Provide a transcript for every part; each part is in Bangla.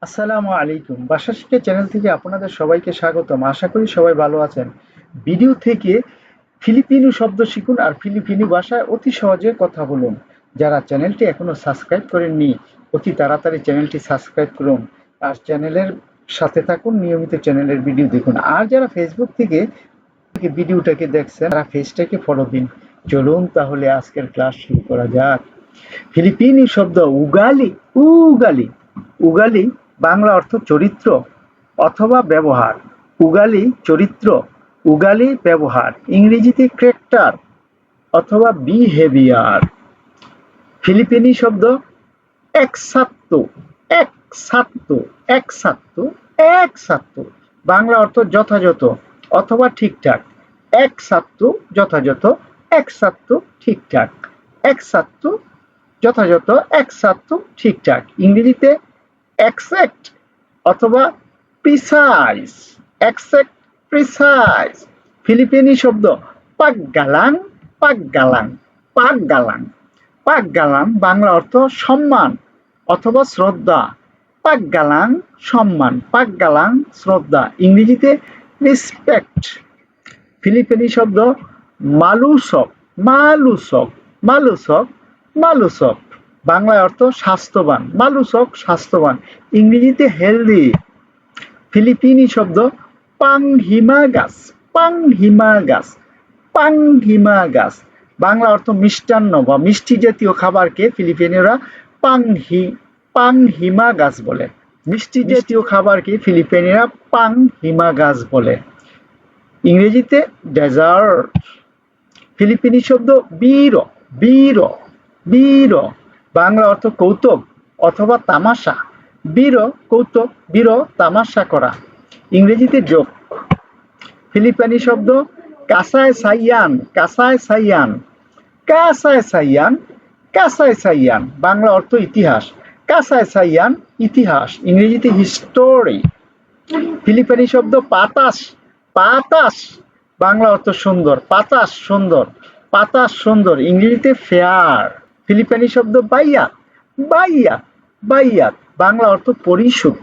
আসসালামু আলাইকুম। বাসা শিক্ষা চ্যানেল থেকে আপনাদের সবাইকে স্বাগতম। আশা করি সবাই ভালো আছেন। ভিডিও থেকে ফিলিপিনো শব্দ শিখুন আর ফিলিপিনি ভাষায় অতি সহজে কথা বলুন। যারা চ্যানেলটি এখনো সাবস্ক্রাইব করেননি, অতি তাড়াতাড়ি চ্যানেলটি সাবস্ক্রাইব করুন। আর চ্যানেলের সাথে থাকুন, নিয়মিত চ্যানেলের ভিডিও দেখুন। আর যারা ফেসবুক থেকে ভিডিওটাকে দেখছেন, তারা পেজটাকে ফলো দিন। চলুন তাহলে আজকের ক্লাস শুরু করা যাক। ফিলিপিনি শব্দ উগালি। উগালি উগালি বাংলা অর্থ চরিত্র অথবা ব্যবহার। উগালি চরিত্র, উগালি ব্যবহার। ইংরেজিতে ক্যারেক্টার অথবা বিহেভিয়ার। ফিলিপিনি শব্দ একসাত্তু। একসাত্তু একসাত্তু একসাত্তু বাংলা অর্থ যথাযথ অথবা ঠিকঠাক। একসাত্তু যথাযথ, একসাত্তু ঠিকঠাক। একসাত্তু যথাযথ, একসাত্তু ঠিকঠাক। ইংরেজিতে এক্সাক্ট অথবা প্রিসাইজ। Exact, precise. ফিলিপিনি শব্দ পাগগালাং। পাগগালাং পাগগালাং পাগগালাং বাংলা অর্থ সম্মান অথবা শ্রদ্ধা। পাগগালাং সম্মান, পাগগালাং শ্রদ্ধা। ইংরেজিতে রেসপেক্ট। ফিলিপিনি শব্দ মালুসক। মালুসক মালুসক মালুসক বাংলায় অর্থ স্বাস্থ্যবান। মালুসক স্বাস্থ্যবান, ইংরেজিতে হেলদি। ফিলিপিনি শব্দ পাংহিমাগাস। পাংহিমাগাস পাংহিমাগাস বাংলা অর্থ মিষ্টান্ন বা মিষ্টি জাতীয় খাবারকে ফিলিপিনিরা পাংহিমাগাস বলে। মিষ্টি জাতীয় খাবারকে ফিলিপিনিরা পাংহিমাগাস বলে। ইংরেজিতে ডেজার্ট। ফিলিপিনি শব্দ বীর। বীর বীর বাংলা অর্থ কৌতুক অথবা তামাশা। বীর কৌতুক, বীর তামাশা করা। ইংরেজিতে জোক। ফিলিপিনি শব্দ কাসায় সাইয়ান। কাসায় সাইয়ান কাসায় সাইয়ান কাসায় সাইয়ান বাংলা অর্থ ইতিহাস। কাসায় সাইয়ান ইতিহাস, ইংরেজিতে হিস্টোরি। ফিলিপিনি শব্দ পাতাস। পাতাস বাংলা অর্থ সুন্দর। পাতাস সুন্দর, পাতাস সুন্দর, ইংরেজিতে ফেয়ার। ফিলিপিনি শব্দ বাইয়াত। বাইয়াত বাইয়াত বাংলা অর্থ পরিশোধ।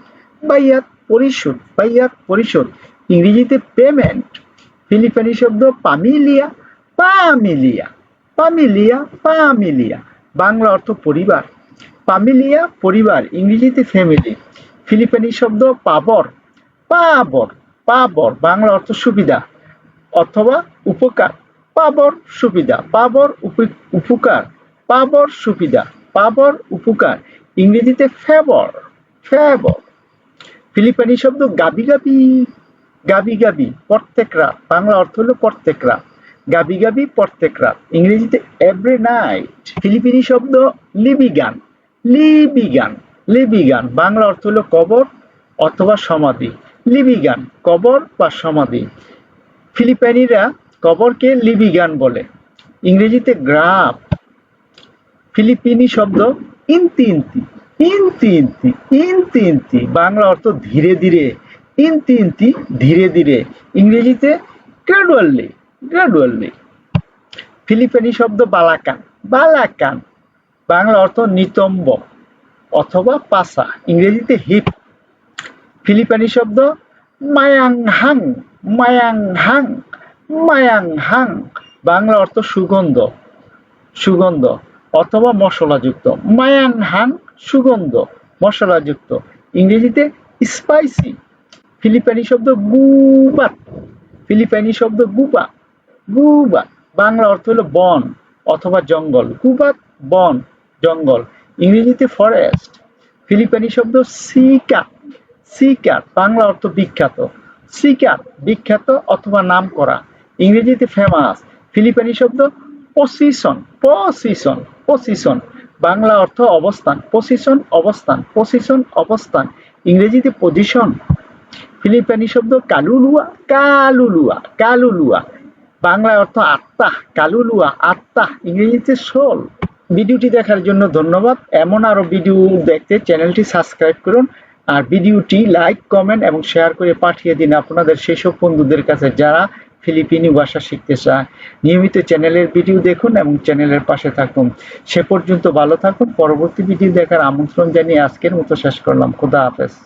বাইয়াত পরিশোধ, বাইয়াত পরিশোধ, ইংরেজিতে পেমেন্ট। ফিলিপিনি শব্দ পামিলিয়া। পামিলিয়া পামিলিয়া পামিলিয়া বাংলা অর্থ পরিবার। পামিলিয়া পরিবার, ইংরেজিতে ফ্যামিলি। ফিলিপিনি শব্দ পাবর। পাবর পাবর বাংলা অর্থ সুবিধা অথবা উপকার। পাবর সুবিধা, পাবর উপকার, পাবর সুবিধা, পাবর উপকার, ইংরেজিতে ফেভর। ফেভর। ফিলিপিনি শব্দ গাবি গাবি। গাবি গাবি প্রত্যেক রাত বাংলা অর্থ হলো প্রত্যেক রাত। গাবি গাবি প্রত্যেক রাত, ইংরেজিতে এভরি নাইট। ফিলিপিনি শব্দ লিবিগান। লিবিগান লিবিগান বাংলা অর্থ হলো কবর অথবা সমাধি। লিবিগান কবর বা সমাধি। ফিলিপাইনিরা কবরকে লিবিগান বলে, ইংরেজিতে গ্রাভ। ফিলিপিনি শব্দ ইনতি ইনতি। ইনতি ইনতি ইনতি ইনতি বাংলা অর্থ ধীরে ধীরে। ইনতি ইনতি ধীরে ধীরে, ইংরেজিতে গ্রাডুয়ালি। গ্রাডুয়ালি। ফিলিপিনি শব্দ বালাকান। বালাকান বাংলা অর্থ নিতম্ব অথবা পাছা, ইংরেজিতে হিপ। ফিলিপিনি শব্দ মায়াংহাং। মায়াংহাং মায়াংহাং বাংলা অর্থ সুগন্ধ। সুগন্ধ অথবা মশলাযুক্ত। মায়াংহাং সুগন্ধ মশলাযুক্ত, ইংরেজিতে স্পাইসি। ফিলিপিনি শব্দ গুবাত। ফিলিপিনি শব্দ গুবা। গুবা বাংলা অর্থ হলো বন অথবা জঙ্গল। গুবাত বন জঙ্গল, ইংরেজিতে ফরেস্ট। ফিলিপিনি শব্দ সিকার। সিকার বাংলা অর্থ বিখ্যাত। সিকার বিখ্যাত অথবা নাম করা, ইংরেজিতে ফেমাস। ফিলিপিনি শব্দ পজিশন। পজিশন পজিশন বাংলা অর্থ অবস্থান। পজিশন অবস্থান, পজিশন অবস্থান, ইংরেজিতে পজিশন। ফিলিপিনি শব্দ কালুলুয়া। কালুলুয়া কালুলুয়া বাংলা অর্থ আত্মা। কালুলুয়া আত্মা, ইংরেজিতে সোল। ভিডিওটি দেখার জন্য ধন্যবাদ। এমন আরো ভিডিও দেখতে চ্যানেলটি সাবস্ক্রাইব করুন আর ভিডিওটি লাইক, কমেন্ট এবং শেয়ার করে পাঠিয়ে দিন আপনাদের সেসব বন্ধুদের কাছে যারা ফিলিপিনি ভাষা শিখতে চায়। নিয়মিত চ্যানেলের ভিডিও দেখুন এবং চ্যানেলের পাশে থাকুন। সে পর্যন্ত ভালো থাকুন। পরবর্তী ভিডিও দেখার আমন্ত্রণ জানিয়ে আজকের মতো শেষ করলাম। খোদা হাফেজ।